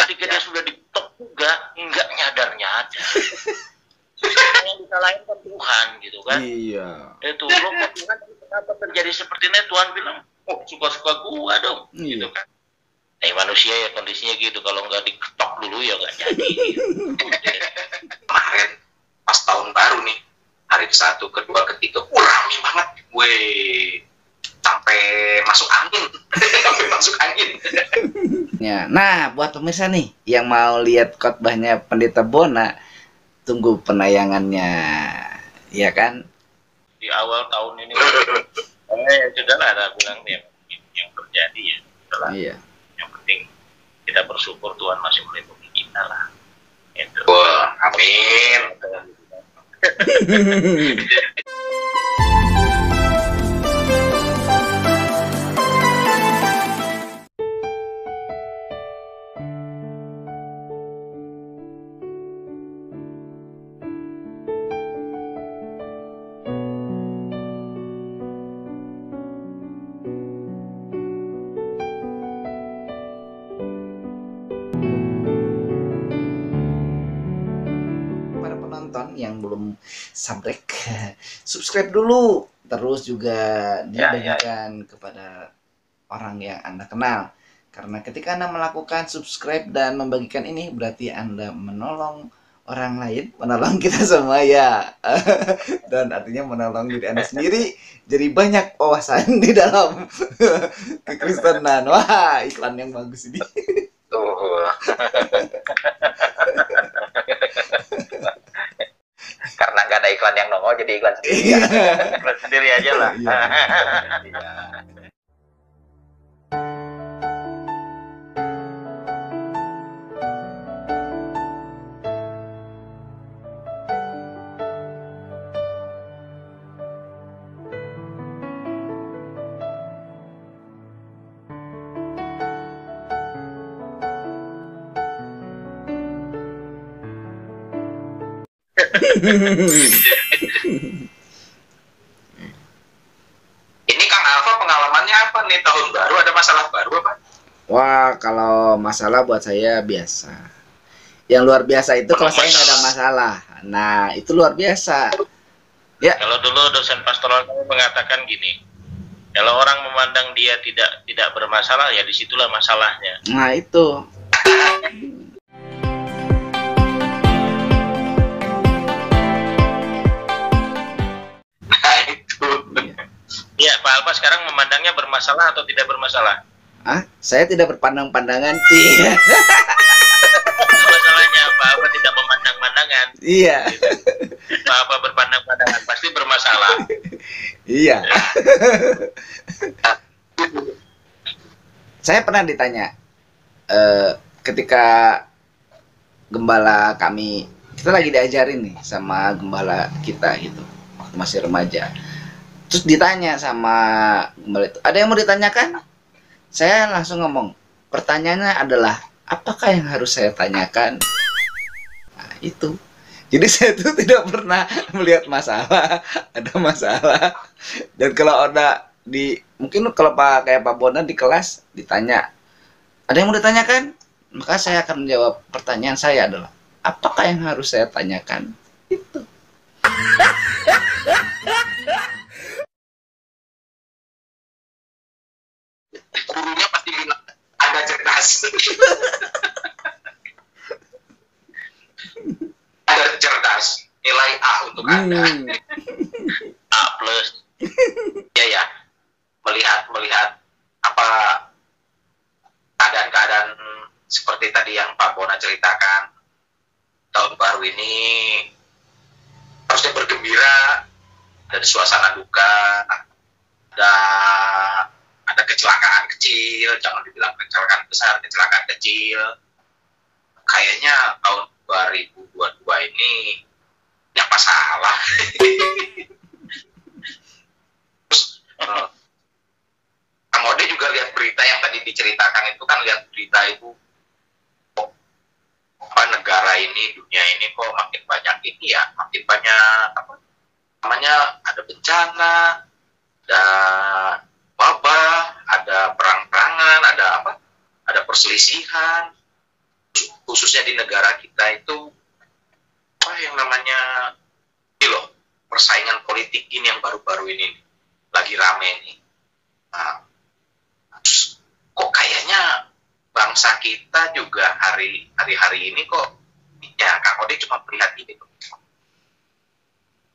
ketika dia sudah ditok juga nggak nyadar-nyadar. Yang disalahin kan Tuhan gitu kan. Iya. Itu lo kok Tuhan kenapa terjadi seperti ini? Tuhan bilang, oh suka-suka gua dong, gitu kan. Manusia ya kondisinya gitu, kalau nggak diketok dulu ya nggak jadi. Kemarin pas tahun baru nih, hari ke-1, ke-2, ke-3, rame banget, sampai masuk angin, sampai masuk angin. Ya, nah buat pemirsa nih yang mau lihat khotbahnya Pendeta Bona, tunggu penayangannya, ya kan? Di awal tahun ini, sudah lah, ada bilang yang terjadi ya, setelah. Iya. Yang penting kita bersyukur Tuhan masih melindungi kita lah. Itu. Wah, amin. Yang belum subscribe dulu, terus juga dibagikan kepada orang yang Anda kenal, karena ketika Anda melakukan subscribe dan membagikan ini berarti Anda menolong orang lain, menolong kita semua ya. Dan artinya menolong diri Anda sendiri, jadi banyak wawasan di dalam kekristenan. Wah, iklan yang bagus ini. Karena nggak ada iklan yang nongol, jadi iklan sendiri. Iklan sendiri aja lah. Ini Kang Alfa pengalamannya apa nih, tahun baru ada masalah baru apa? Wah, kalau masalah buat saya biasa. Yang luar biasa itu kalau saya nggak ada masalah. Nah, itu luar biasa. Ya. Kalau dulu dosen pastoral kami mengatakan gini, kalau orang memandang dia tidak bermasalah, ya disitulah masalahnya. Nah, itu. Ya, Pak Alfa sekarang memandangnya bermasalah atau tidak bermasalah? Saya tidak berpandang-pandangan, sih. Masalahnya Pak Alfa tidak memandang-pandangan. Iya. Pak Alfa berpandang-pandangan pasti bermasalah. Iya. Saya pernah ditanya, ketika gembala kami, kita lagi diajarin nih sama gembala kita gitu, waktu masih remaja. Terus ditanya sama gembala itu, ada yang mau ditanyakan? Saya langsung ngomong, pertanyaannya adalah, apakah yang harus saya tanyakan? Nah, itu. Jadi saya tuh tidak pernah melihat masalah, ada masalah. Dan kalau ada mungkin kalau kayak Pak Bona di kelas ditanya, ada yang mau ditanyakan? Maka saya akan menjawab, pertanyaan saya adalah, apakah yang harus saya tanyakan? Itu. Gurunya pasti bilang, Anda cerdas. Anda cerdas, nilai A untuk Anda. A plus. Ya, melihat apa keadaan seperti tadi yang Pak Bona ceritakan, tahun baru ini harusnya bergembira, ada suasana duka, ada kecelakaan kecil, jangan dibilang kecelakaan besar, kecelakaan kecil. Kayaknya tahun 2022 ini yang masalah. Terus Kang Ode juga lihat berita yang tadi diceritakan itu kan, lihat berita itu negara ini, dunia ini kok makin banyak ini ya, makin banyak apa namanya, ada bencana, ada wabah, ada perang-perangan, ada perselisihan. Terus khususnya di negara kita itu apa yang namanya ini loh, persaingan politik ini yang baru-baru ini lagi rame nih. Nah, kok kayaknya bangsa kita juga hari-hari ini kok ya Kang Ode cuma melihat ini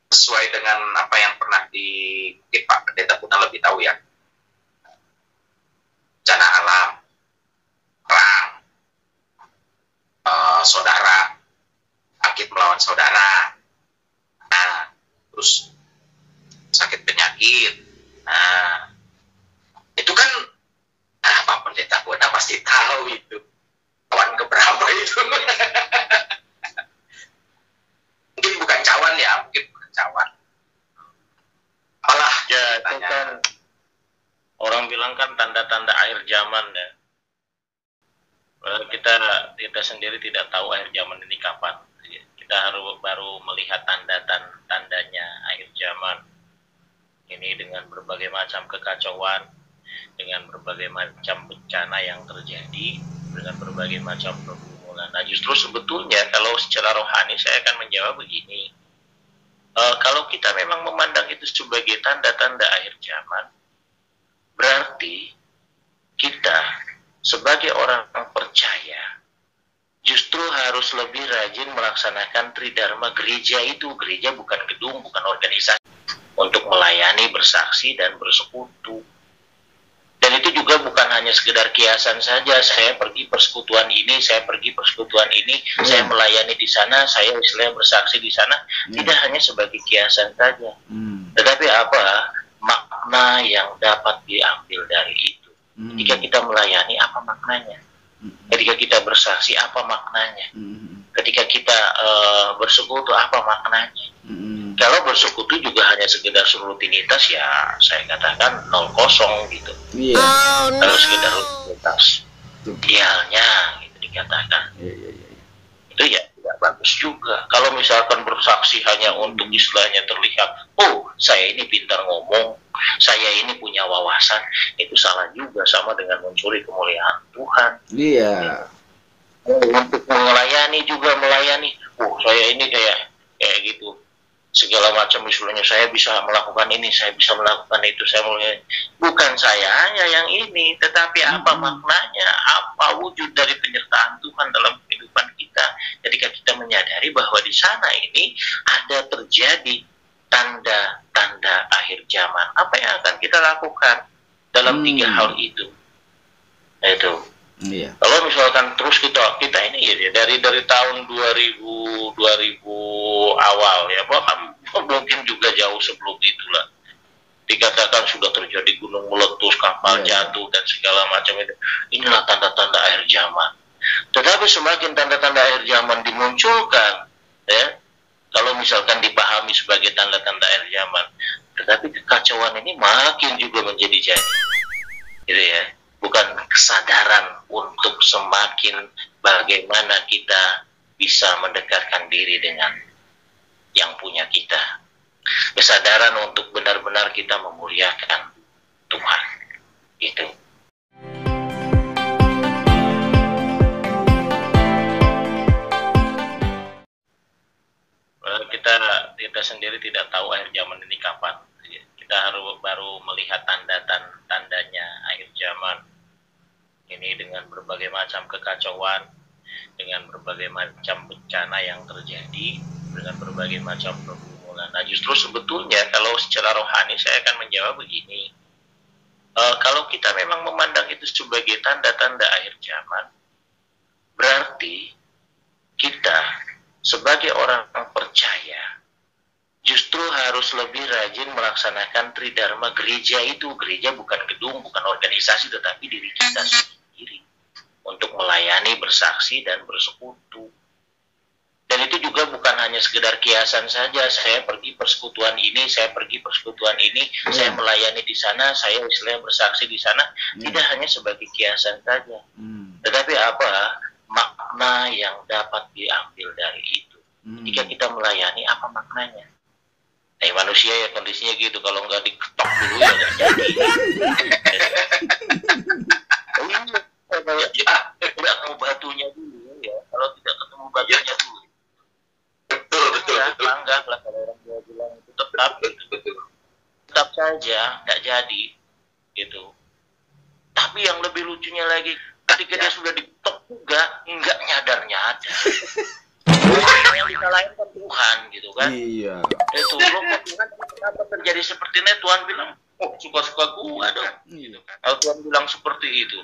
sesuai dengan apa yang pernah Pak Pendeta Puna lebih tahu ya, bencana alam, perang, saudara sakit melawan saudara, nah terus sakit penyakit, nah itu kan Pak Pendeta Puna pasti tahu itu kawan keberapa itu. Mungkin bukan cawan ya, mungkin bukan cawan. Apalah ya, itu kan orang bilang kan tanda-tanda akhir zaman ya. Kita sendiri tidak tahu akhir zaman ini kapan. Kita harus baru melihat tanda-tandanya akhir zaman ini dengan berbagai macam kekacauan, dengan berbagai macam bencana yang terjadi, dengan berbagai macam pergumulan. Nah, justru sebetulnya kalau secara rohani saya akan menjawab begini. Kalau kita memang memandang itu sebagai tanda-tanda akhir zaman, berarti kita sebagai orang percaya justru harus lebih rajin melaksanakan tridharma gereja itu. Gereja bukan gedung, bukan organisasi, untuk melayani, bersaksi, dan bersekutu. Dan itu juga bukan hanya sekedar kiasan saja. Saya pergi persekutuan ini, saya pergi persekutuan ini, saya melayani di sana, saya istilahnya bersaksi di sana. Tidak hanya sebagai kiasan saja. Tetapi apa makna yang dapat diambil dari itu? Ketika kita melayani, apa maknanya? Ketika kita bersaksi, apa maknanya? Ketika kita bersekutu, apa maknanya? Kalau bersekutu juga hanya sekedar rutinitas, ya saya katakan 0-0 gitu. Kalau sekedar rutinitas, idealnya gitu dikatakan. Itu ya tidak bagus juga. Kalau misalkan bersaksi hanya untuk istilahnya terlihat, oh saya ini pintar ngomong, saya ini punya wawasan, itu salah juga, sama dengan mencuri kemuliaan Tuhan. Untuk melayani juga melayani, oh saya ini kayak gitu, segala macam istilahnya, saya bisa melakukan ini, saya bisa melakukan itu, saya mulai, bukan saya hanya yang ini, tetapi apa maknanya, apa wujud dari penyertaan Tuhan dalam kehidupan kita ketika kita menyadari bahwa di sana ini ada terjadi tanda-tanda akhir zaman. Apa yang akan kita lakukan dalam 3 hal itu? Itu. Kalau misalkan terus kita ini ya dari tahun 2000 awal ya, bahkan mungkin juga jauh sebelum itulah, dikatakan sudah terjadi gunung meletus, kapal jatuh dan segala macam itu. Inilah tanda-tanda akhir zaman. Tetapi semakin tanda-tanda akhir zaman dimunculkan, ya, kalau misalkan dipahami sebagai tanda-tanda akhir zaman, tetapi kekacauan ini makin juga menjadi jadi, gitu ya. Bukan kesadaran untuk semakin bagaimana kita bisa mendekatkan diri dengan yang punya kita. Kesadaran untuk benar-benar kita memuliakan Tuhan. Itu. Kita sendiri tidak tahu akhir zaman ini kapan. Kita harus baru melihat tandanya akhir zaman ini dengan berbagai macam kekacauan, dengan berbagai macam bencana yang terjadi, dengan berbagai macam pergumulan. Nah, justru sebetulnya kalau secara rohani saya akan menjawab begini. Kalau kita memang memandang itu sebagai tanda-tanda akhir zaman, berarti kita sebagai orang percaya justru harus lebih rajin melaksanakan tridharma gereja itu. Gereja bukan gedung, bukan organisasi, tetapi diri kita sendiri, untuk melayani, bersaksi, dan bersekutu. Dan itu juga bukan hanya sekedar kiasan saja. Saya pergi persekutuan ini, saya pergi persekutuan ini, saya melayani di sana, saya istilahnya bersaksi di sana. Tidak hanya sebagai kiasan saja. Tetapi apa makna yang dapat diambil dari itu? Ketika kita melayani, apa maknanya? Manusia ya kondisinya gitu, kalau nggak diketok dulu ya nggak jadi. Nggak mau batunya dulu ya. Kalau lah kalau orang Jawa bilang itu tetap saja nggak jadi gitu. Tapi yang lebih lucunya lagi, ketika dia sudah ditok juga nggak nyadar. Yang disalahin kan Tuhan gitu kan. Iya. Itu lo kok Tuhan kenapa terjadi seperti ini? Tuhan bilang, oh suka-suka gua dong. Gitu kan. Kalau Tuhan bilang seperti itu.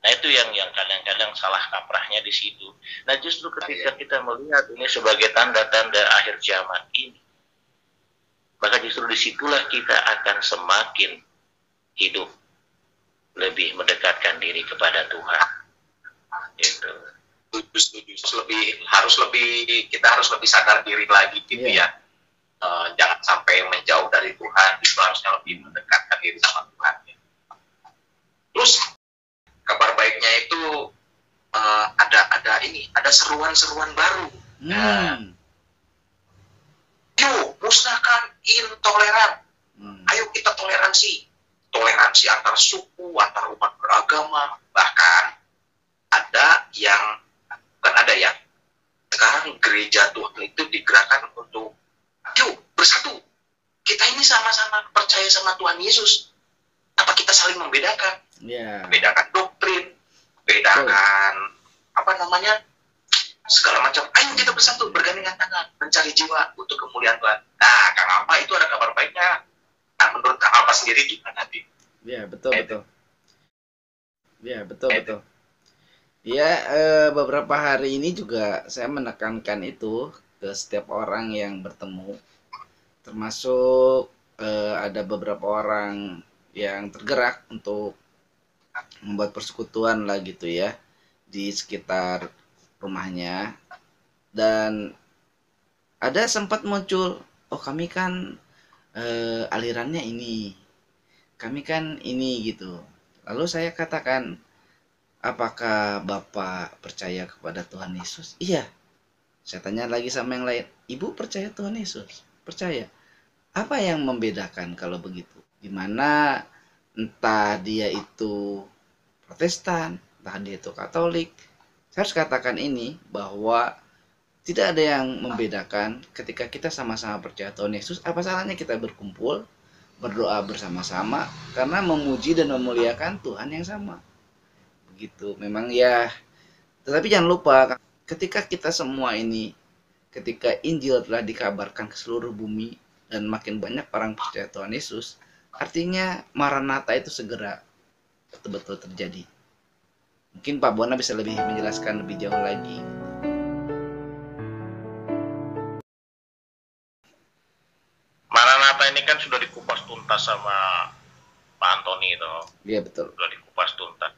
Nah itu yang kadang-kadang salah kaprahnya di situ. Nah justru ketika kita melihat ini sebagai tanda-tanda akhir zaman ini, maka justru disitulah kita akan semakin hidup lebih mendekatkan diri kepada Tuhan. Itu. Kita harus lebih sadar diri lagi gitu ya. Jangan sampai menjauh dari Tuhan, justru harusnya lebih mendekatkan diri sama Tuhan. Terus kabar baiknya itu ada seruan-seruan baru. Yuk musnahkan intoleran. Ayo kita toleransi antar suku, antar umat beragama. Bahkan sekarang gereja Tuhan itu digerakkan untuk yuk bersatu. Kita ini sama-sama percaya sama Tuhan Yesus. Apa kita saling membedakan? Bedakan doktrin, bedakan segala macam. Ayo kita bersatu, bergandengan tangan, mencari jiwa untuk kemuliaan Tuhan. Nah, Kang Alpa itu ada kabar baiknya. Nah, menurut Kang Alpa sendiri gimana nanti? Ya betul. Ya beberapa hari ini juga saya menekankan itu ke setiap orang yang bertemu, termasuk ada beberapa orang yang tergerak untuk membuat persekutuan lah gitu ya di sekitar rumahnya. Dan ada sempat muncul, oh kami kan alirannya ini, kami kan ini gitu. Lalu saya katakan, apakah Bapak percaya kepada Tuhan Yesus? Iya. Saya tanya lagi sama yang lain, Ibu percaya Tuhan Yesus? Percaya. Apa yang membedakan kalau begitu? Dimana entah dia itu Protestan, entah dia itu Katolik. Saya harus katakan ini, bahwa tidak ada yang membedakan ketika kita sama-sama percaya Tuhan Yesus. Apa salahnya kita berkumpul, berdoa bersama-sama, karena memuji dan memuliakan Tuhan yang sama. Begitu, memang ya. Tetapi jangan lupa, ketika kita semua ini, ketika Injil telah dikabarkan ke seluruh bumi, dan makin banyak orang percaya Tuhan Yesus, artinya Maranatha itu segera betul-betul terjadi. Mungkin Pak Bona bisa lebih menjelaskan lebih jauh lagi. Maranatha ini kan sudah dikupas tuntas sama Pak Antoni itu. Iya betul. Sudah dikupas tuntas.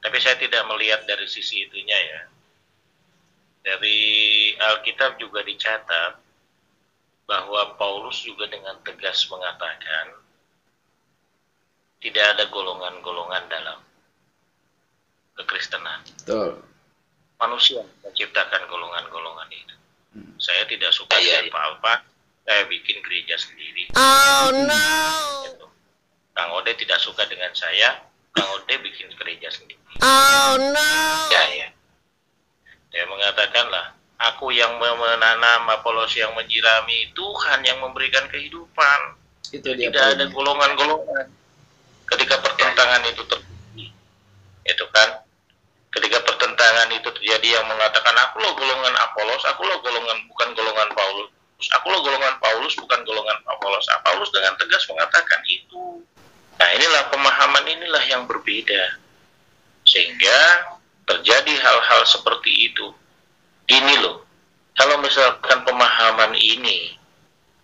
Tapi saya tidak melihat dari sisi itunya ya. Dari Alkitab juga dicatat bahwa Paulus juga dengan tegas mengatakan tidak ada golongan-golongan dalam kekristenan. Betul. Manusia menciptakan golongan-golongan itu. Saya tidak suka dengan Pak Alpa, saya bikin gereja sendiri. Oh no. Kang Ode tidak suka dengan saya, Kang Ode bikin gereja sendiri. Oh no. Ya. Dia mengatakanlah, aku yang menanam, Apolos yang menyirami, Tuhan yang memberikan kehidupan. Itu dia. Tidak ada golongan-golongan. Ketika pertentangan itu terjadi, itu kan, ketika pertentangan itu terjadi yang mengatakan aku loh golongan Apolos, aku loh bukan golongan Paulus, aku loh golongan Paulus, bukan golongan Apolos. Paulus dengan tegas mengatakan itu. Nah inilah pemahaman inilah yang berbeda, sehingga terjadi hal-hal seperti itu. Gini loh, kalau misalkan pemahaman ini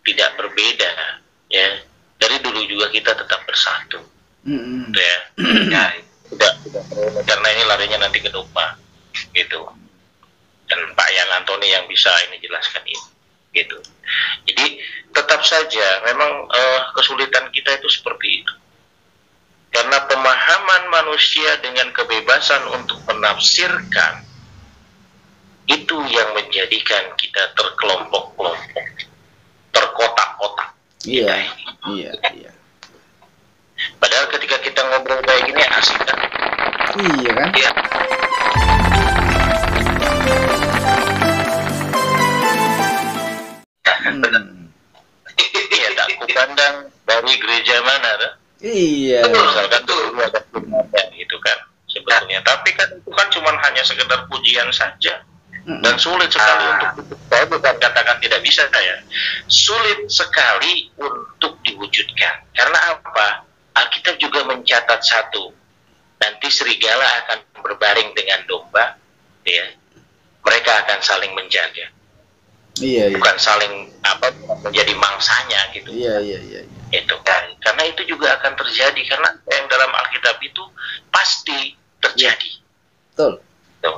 tidak berbeda, ya dari dulu juga kita tetap bersatu. Ya, tidak karena ini larinya nanti ke dogma gitu. Dan Pak Yan Antoni yang bisa ini jelaskan ini gitu. Jadi tetap saja memang kesulitan kita itu seperti itu. Karena pemahaman manusia dengan kebebasan untuk menafsirkan itu yang menjadikan kita terkelompok-kelompok, terkotak-kotak. Iya. Padahal ketika kita ngobrol kayak gini asik kan? Iya kan? Iya. Iya. Misalkan dulu ada pujian gitu kan sebetulnya. Tapi kan itu kan cuma hanya sekedar pujian saja. Dan sulit sekali untuk saya bukan katakan tidak bisa saya. Sulit sekali untuk diwujudkan. Karena apa? Alkitab juga mencatat satu. Nanti serigala akan berbaring dengan domba, ya. Mereka akan saling menjaga. Iya. Bukan saling menjadi mangsanya gitu. Iya. Itu kan. Karena itu juga akan terjadi karena yang dalam Alkitab itu pasti terjadi. Betul. Tuh.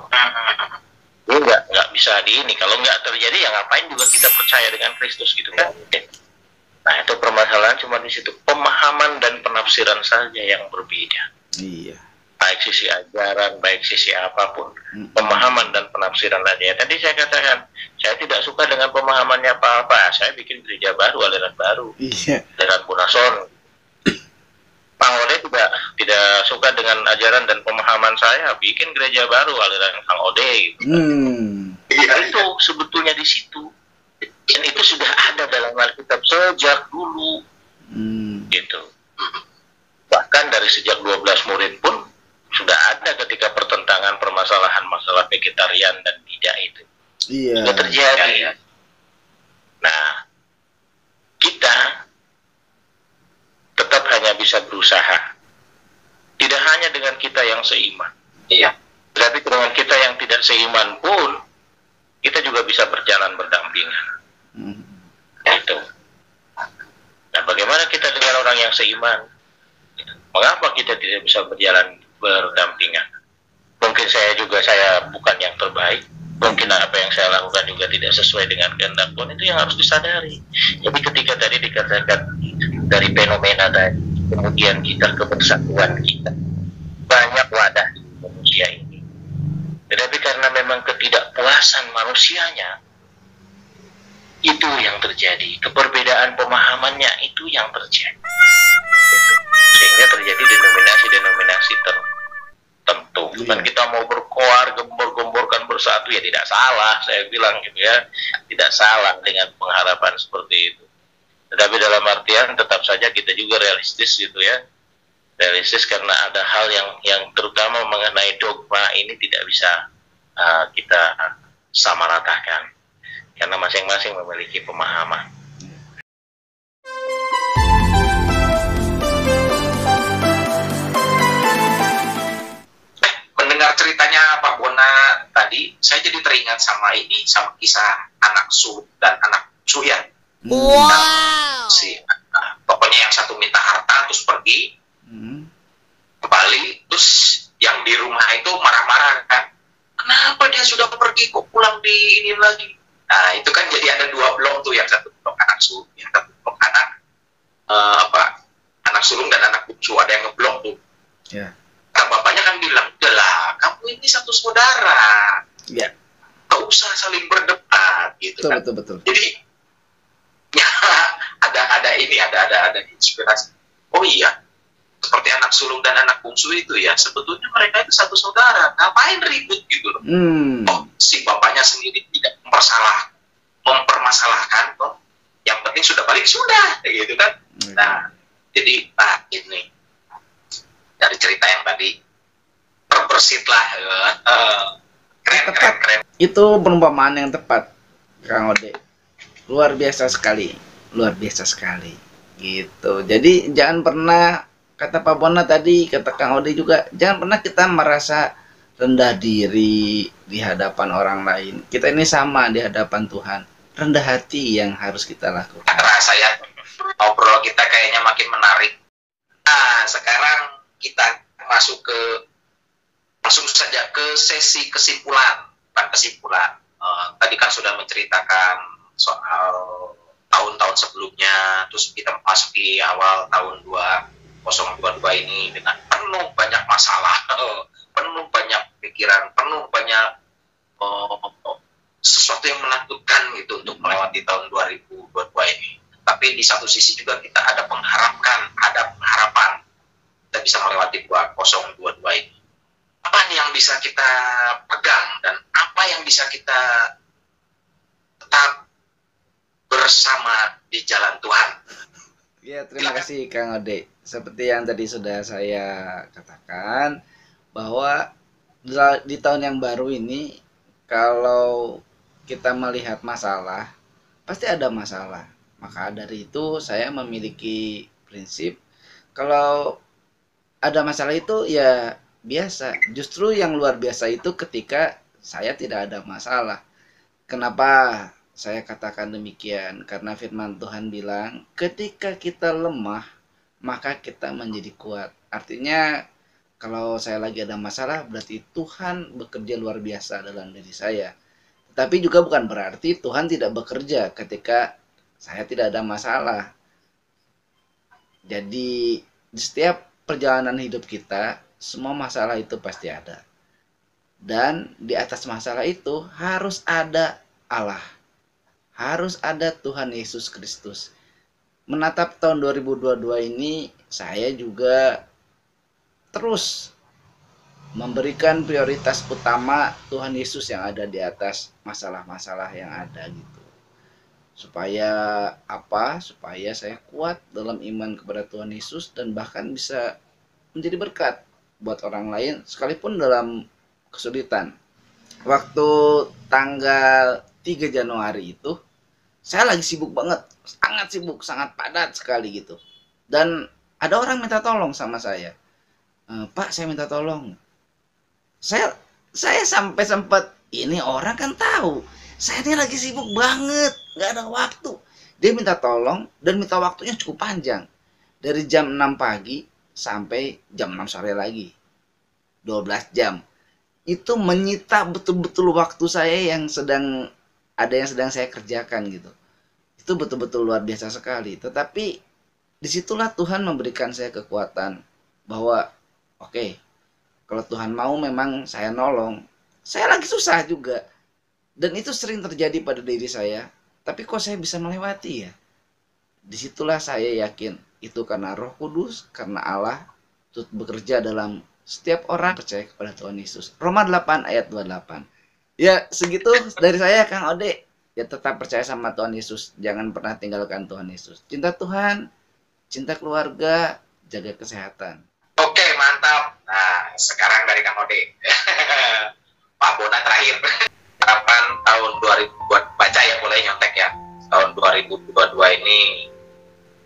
Ini nggak bisa di ini. Kalau nggak terjadi ya ngapain juga kita percaya dengan Kristus gitu kan? Nah itu permasalahan cuma di situ, pemahaman dan penafsiran saja yang berbeda. Iya. Baik sisi ajaran, baik sisi apapun, pemahaman dan penafsiran saja. Tadi saya katakan saya tidak suka dengan pemahamannya apa-apa. Saya bikin gereja baru, aliran baru, aliran Bunason. Bang Ode tidak suka dengan ajaran dan pemahaman saya, bikin gereja baru aliran Kang Ode gitu. Itu sebetulnya di situ. Dan itu sudah ada dalam Alkitab sejak dulu. Gitu. Bahkan dari sejak 12 murid pun sudah ada ketika pertentangan permasalahan masalah vegetarian dan tidak itu. Sudah terjadi. Nah, kita tetap hanya bisa berusaha. Tidak hanya dengan kita yang seiman. Iya. Tapi dengan kita yang tidak seiman pun, kita juga bisa berjalan berdampingan. Itu. Nah, bagaimana kita dengan orang yang seiman? Mengapa kita tidak bisa berjalan berdampingan? Mungkin saya bukan yang terbaik. Mungkin apa yang saya lakukan juga tidak sesuai dengan kehendak Tuhan, itu yang harus disadari. Jadi ketika tadi dikatakan dari fenomena tadi, kemudian kita kebersatuan kita, banyak wadah di manusia ini. Tetapi karena memang ketidakpuasan manusianya, itu yang terjadi. Keperbedaan pemahamannya itu yang terjadi. Gitu. Sehingga terjadi denominasi-denominasi tertentu. Dan kita mau berkoar, gembor-gemborkan bersatu, ya tidak salah, saya bilang gitu ya. Tidak salah dengan pengharapan seperti itu. Tetapi dalam artian tetap saja kita juga realistis gitu ya. Realistis karena ada hal yang terutama mengenai dogma ini tidak bisa kita samaratakan. Karena masing-masing memiliki pemahaman. Mendengar ceritanya Pak Bona tadi, saya jadi teringat sama kisah anak sulung dan anak bungsu ya. Wow. Pokoknya yang satu minta harta terus pergi, kembali, terus yang di rumah itu marah-marah kan. Kenapa dia sudah pergi kok pulang di ini lagi? Nah itu kan jadi ada dua blok tuh, yang satu blok anak sulung, yang satu blok anak sulung dan anak bungsu, ada yang ngeblok tuh. Yeah. Nah bapaknya kan bilang, udahlah kamu ini satu saudara, gak usah saling berdebat gitu. Betul. Jadi ya ada inspirasi. Oh iya, seperti anak sulung dan anak bungsu itu ya, sebetulnya mereka itu satu saudara, ngapain ribut gitu loh. Oh, si bapaknya sendiri tidak mempermasalahkan kok. Yang penting sudah balik sudah, gitu kan. Nah, jadi ini dari cerita yang tadi bersitlah keren. Itu perumpamaan yang tepat, Kang Ode. Luar biasa sekali gitu. Jadi jangan pernah, kata Pak Bona tadi, kata Kang Ode juga, jangan pernah kita merasa rendah diri di hadapan orang lain. Kita ini sama di hadapan Tuhan. Rendah hati yang harus kita lakukan. Rasa ya, ngobrol kita kayaknya makin menarik. Nah, sekarang kita langsung saja ke sesi kesimpulan. Tadi kan sudah menceritakan soal tahun-tahun sebelumnya, terus kita masuk di awal tahun 2022 ini dengan penuh banyak masalah, penuh banyak pikiran, penuh banyak sesuatu yang menakutkan gitu untuk melewati tahun 2022 ini. Tapi di satu sisi juga kita ada pengharapan kita bisa melewati 2022 ini. Apa nih yang bisa kita pegang dan apa yang bisa kita tetap bersama di jalan Tuhan? Ya, terima kasih Kang Ode. Seperti yang tadi sudah saya katakan, bahwa di tahun yang baru ini, kalau kita melihat masalah, pasti ada masalah. Maka dari itu saya memiliki prinsip, kalau ada masalah itu ya biasa. Justru yang luar biasa itu ketika saya tidak ada masalah. Kenapa saya katakan demikian? Karena firman Tuhan bilang, ketika kita lemah, maka kita menjadi kuat. Artinya, kalau saya lagi ada masalah, berarti Tuhan bekerja luar biasa dalam diri saya. Tapi juga bukan berarti Tuhan tidak bekerja ketika saya tidak ada masalah. Jadi, di setiap perjalanan hidup kita, semua masalah itu pasti ada. Dan di atas masalah itu harus ada Allah. Harus ada Tuhan Yesus Kristus. Menatap tahun 2022 ini, saya juga terus memberikan prioritas utama Tuhan Yesus yang ada di atas masalah-masalah yang ada gitu. Supaya apa? Supaya saya kuat dalam iman kepada Tuhan Yesus dan bahkan bisa menjadi berkat buat orang lain sekalipun dalam kesulitan. Waktu tanggal 3 Januari itu saya lagi sibuk banget, sangat sibuk, sangat padat sekali gitu. Dan ada orang minta tolong sama saya. Pak, saya minta tolong. Saya sampai sempat, ini orang kan tahu saya ini lagi sibuk banget, nggak ada waktu. Dia minta tolong dan minta waktunya cukup panjang, dari jam 6 pagi sampai jam 6 sore lagi, 12 jam. Itu menyita betul-betul waktu saya yang sedang saya kerjakan gitu. Itu betul-betul luar biasa sekali. Tetapi disitulah Tuhan memberikan saya kekuatan bahwa oke, kalau Tuhan mau memang saya nolong. Saya lagi susah juga. Dan itu sering terjadi pada diri saya. Tapi kok saya bisa melewati ya? Disitulah saya yakin itu karena Roh Kudus, karena Allah turut bekerja dalam setiap orang percaya kepada Tuhan Yesus. Roma 8 ayat 28. Ya, segitu dari saya Kang Ode. Ya, tetap percaya sama Tuhan Yesus. Jangan pernah tinggalkan Tuhan Yesus. Cinta Tuhan, cinta keluarga, jaga kesehatan. Oke, mantap. Nah, sekarang dari Kang Ode. Pak Bona terakhir. Harapan tahun 2000 buat baca ya, boleh nyontek ya. Tahun 2022 ini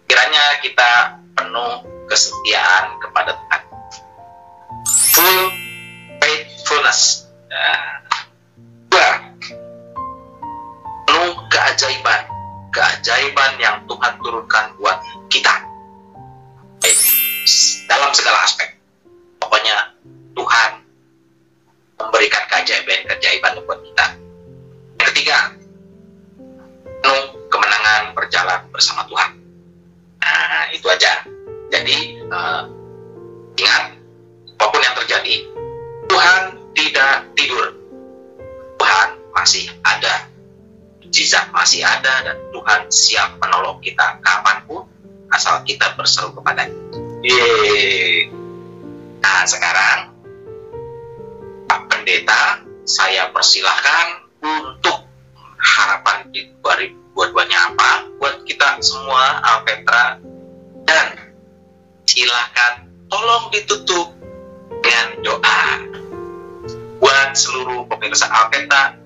kiranya kita penuh kesetiaan kepada Tuhan. Full faithfulness. Nah, penuh keajaiban yang Tuhan turunkan buat kita dalam segala aspek. Pokoknya Tuhan memberikan keajaiban buat kita. Yang ketiga, penuh kemenangan berjalan bersama Tuhan. Nah, itu aja. Jadi ingat, apapun yang terjadi, Tuhan tidak tidur. Tuhan masih ada, mukjizat masih ada, dan Tuhan siap menolong kita kapanpun asal kita berseru kepadanya. Nah, sekarang Pak Pendeta, saya persilahkan untuk harapan di 2022-nya apa buat kita semua Alpetra, dan silakan tolong ditutup dengan doa buat seluruh pemirsa Alpetra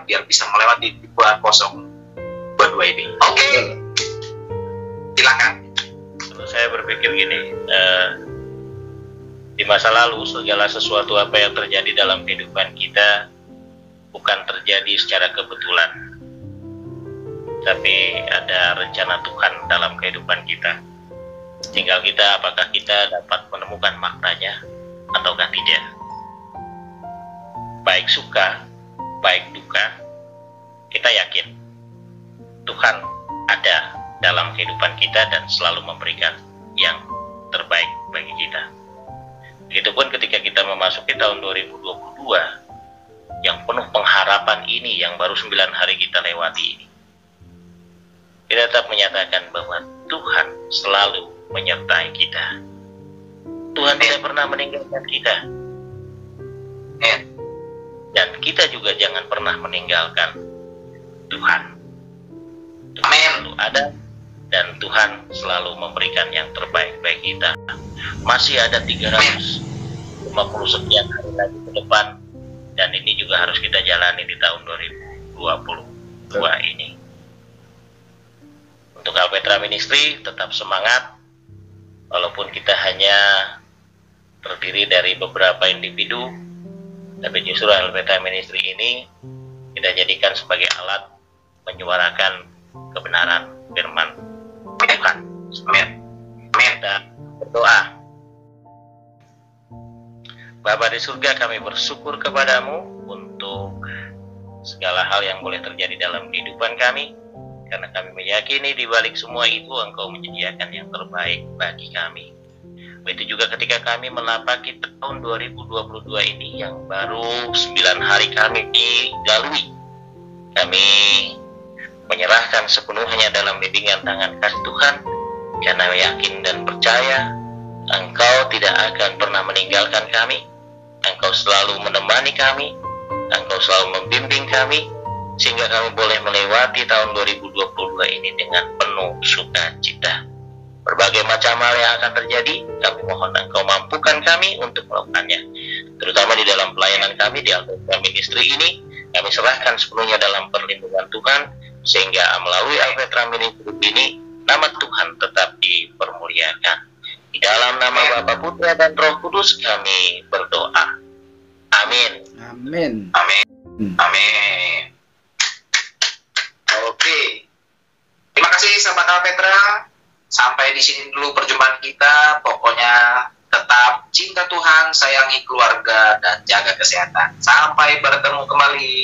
biar bisa melewati 2022 ini. Oke. Silakan. Saya berpikir gini, di masa lalu segala sesuatu apa yang terjadi dalam kehidupan kita bukan terjadi secara kebetulan, tapi ada rencana Tuhan dalam kehidupan kita. Tinggal kita apakah kita dapat menemukan maknanya ataukah tidak. Baik suka, baik duka, kita yakin Tuhan ada dalam kehidupan kita dan selalu memberikan yang terbaik bagi kita. Begitupun ketika kita memasuki tahun 2022 yang penuh pengharapan ini, yang baru 9 hari kita lewati ini, kita tetap menyatakan bahwa Tuhan selalu menyertai kita. Tuhan tidak pernah meninggalkan kita. Dan kita juga jangan pernah meninggalkan Tuhan. Tuhan selalu ada dan Tuhan selalu memberikan yang terbaik bagi kita. Masih ada 350 sekian hari lagi ke depan, dan ini juga harus kita jalani di tahun 2022 ini. Untuk Alpetra Ministry tetap semangat, walaupun kita hanya terdiri dari beberapa individu, tapi justru Alpetra Ministry ini kita jadikan sebagai alat menyuarakan kebenaran firman Tuhan. Amin. Kita berdoa. Bapa di surga, kami bersyukur kepadamu untuk segala hal yang boleh terjadi dalam kehidupan kami, karena kami meyakini di balik semua itu Engkau menyediakan yang terbaik bagi kami. Begitu juga ketika kami menapaki tahun 2022 ini yang baru 9 hari kami dilalui, kami menyerahkan sepenuhnya dalam bimbingan tangan kasih Tuhan, karena yakin dan percaya Engkau tidak akan pernah meninggalkan kami. Engkau selalu menemani kami, Engkau selalu membimbing kami, sehingga kami boleh melewati tahun 2022 ini dengan penuh sukacita. Berbagai macam hal yang akan terjadi, kami mohon Engkau mampukan kami untuk melakukannya. Terutama di dalam pelayanan kami di Alpetra Ministry ini, kami serahkan sepenuhnya dalam perlindungan Tuhan, sehingga melalui Alpetra Ministry ini, nama Tuhan tetap dipermuliakan. Di dalam nama Bapa, Putra, dan Roh Kudus kami berdoa. Amin. Amin. Amin. Amin. Oke. Terima kasih sahabat Alpetra. Sampai di sini dulu perjumpaan kita. Pokoknya tetap cinta Tuhan, sayangi keluarga, dan jaga kesehatan. Sampai bertemu kembali.